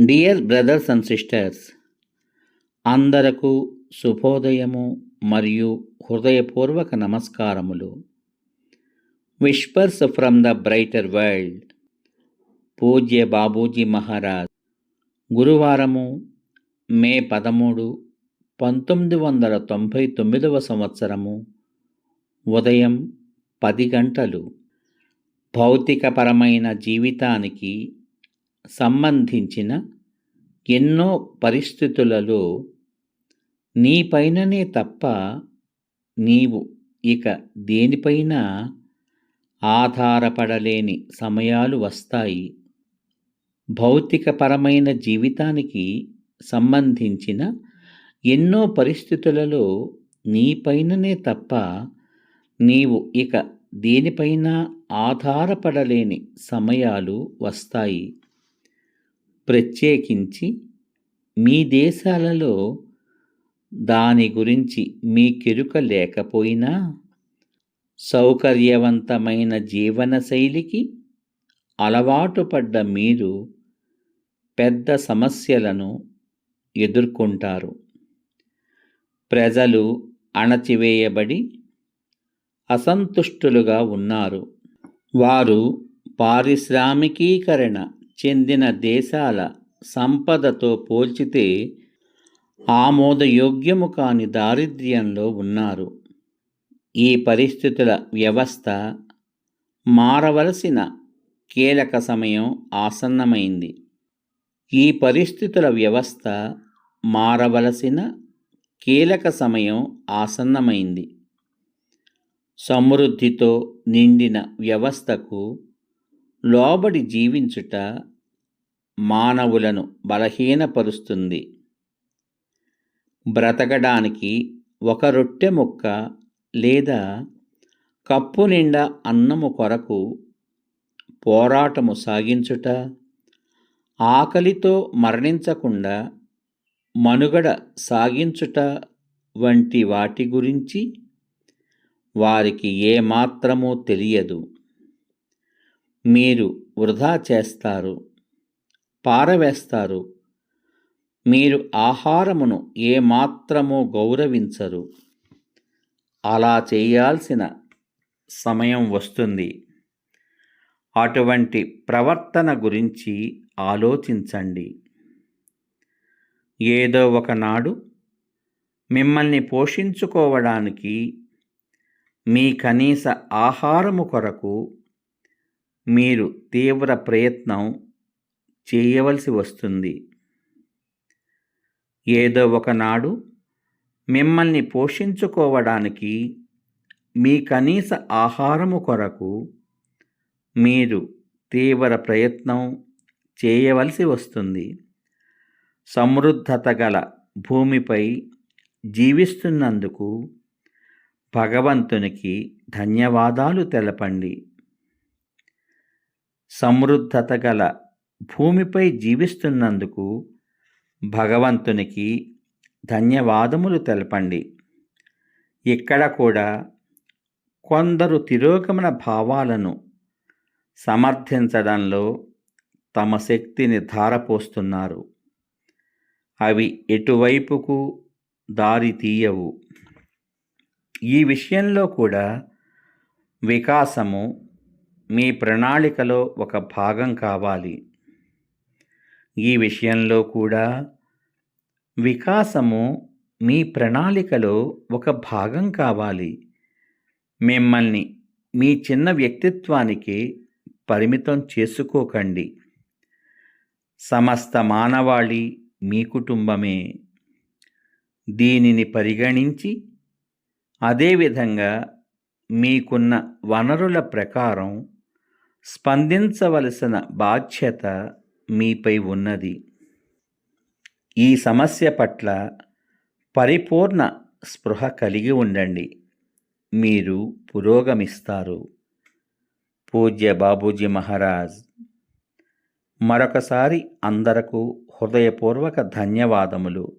Dear brothers and sisters, అందరకు శుభోదయము మరియు హృదయపూర్వక నమస్కారములు. Whispers from the brighter world. పూజ్య బాబూజీ మహారాజ్. గురువారము మే 13, 1999 సంవత్సరము ఉదయం 10 గంటలు. భౌతికపరమైన జీవితానికి సంబంధించిన ఎన్నో పరిస్థితులలో నీపైననే తప్ప నీవు ఇక దేనిపైన ఆధారపడలేని సమయాలు వస్తాయి. భౌతికపరమైన జీవితానికి సంబంధించిన ఎన్నో పరిస్థితులలో నీపైననే తప్ప నీవు ఇక దేనిపైన ఆధారపడలేని సమయాలు వస్తాయి. ప్రత్యేకించి మీ దేశాలలో దాని గురించి మీకెరుక లేకపోయినా సౌకర్యవంతమైన జీవనశైలికి అలవాటు పడ్డ మీరు పెద్ద సమస్యలను ఎదుర్కొంటారు. ప్రజలు అణచివేయబడి అసంతుష్టులుగా ఉన్నారు. వారు పారిశ్రామికీకరణ చెందిన దేశాల సంపదతో పోల్చితే ఆమోదయోగ్యము కాని దారిద్ర్యంలో ఉన్నారు. ఈ పరిస్థితుల వ్యవస్థ మారవలసిన కీలక సమయం ఆసన్నమైంది. ఈ పరిస్థితుల వ్యవస్థ మారవలసిన కీలక సమయం ఆసన్నమైంది. సమృద్ధితో నిండిన వ్యవస్థకు లోబడి జీవించుట మానవులను బలహీనపరుస్తుంది. బ్రతకడానికి ఒక రొట్టె ముక్క లేదా కప్పు నిండా అన్నము కొరకు పోరాటము సాగించుట, ఆకలితో మరణించకుండా మనుగడ సాగించుట వంటి వాటి గురించి వారికి ఏమాత్రమూ తెలియదు. మీరు వృధా చేస్తారు, పారవేస్తారు. మీరు ఆహారమును ఏమాత్రమూ గౌరవించరు. అలా చేయాల్సిన సమయం వస్తుంది. అటువంటి ప్రవర్తన గురించి ఆలోచించండి. ఏదో ఒకనాడు మిమ్మల్ని పోషించుకోవడానికి మీ కనీస ఆహారము కొరకు మీరు తీవ్ర ప్రయత్నం చేయవలసి వస్తుంది. ఏదో ఒకనాడు మిమ్మల్ని పోషించుకోవడానికి మీ కనీస ఆహారము కొరకు మీరు తీవ్ర ప్రయత్నం చేయవలసి వస్తుంది. సమృద్ధత గల భూమిపై జీవిస్తున్నందుకు భగవంతునికి ధన్యవాదాలు తెలపండి. సమృద్ధత గల భూమిపై జీవిస్తున్నందుకు భగవంతునికి ధన్యవాదములు తెలపండి. ఇక్కడ కూడా కొందరు తిరోగమన భావాలను సమర్థించడంలో తమ శక్తిని ధారపోస్తున్నారు. అవి ఎటువైపుకు దారి తీయవు. ఈ విషయంలో కూడా వికాసము మీ ప్రణాళికలో ఒక భాగం కావాలి. ఈ విషయంలో కూడా వికాసము మీ ప్రణాళికలో ఒక భాగం కావాలి. మిమ్మల్ని మీ చిన్న వ్యక్తిత్వానికి పరిమితం చేసుకోకండి. సమస్త మానవాళి మీ కుటుంబమే. దీనిని పరిగణించి అదేవిధంగా మీకున్న వనరుల ప్రకారం స్పందించవలసిన బాధ్యత మీపై ఉన్నది. ఈ సమస్య పట్ల పరిపూర్ణ స్పృహ కలిగి ఉండండి. మీరు పురోగమిస్తారు. పూజ్య బాబూజీ మహారాజ్. మరొకసారి అందరకు హృదయపూర్వక ధన్యవాదములు.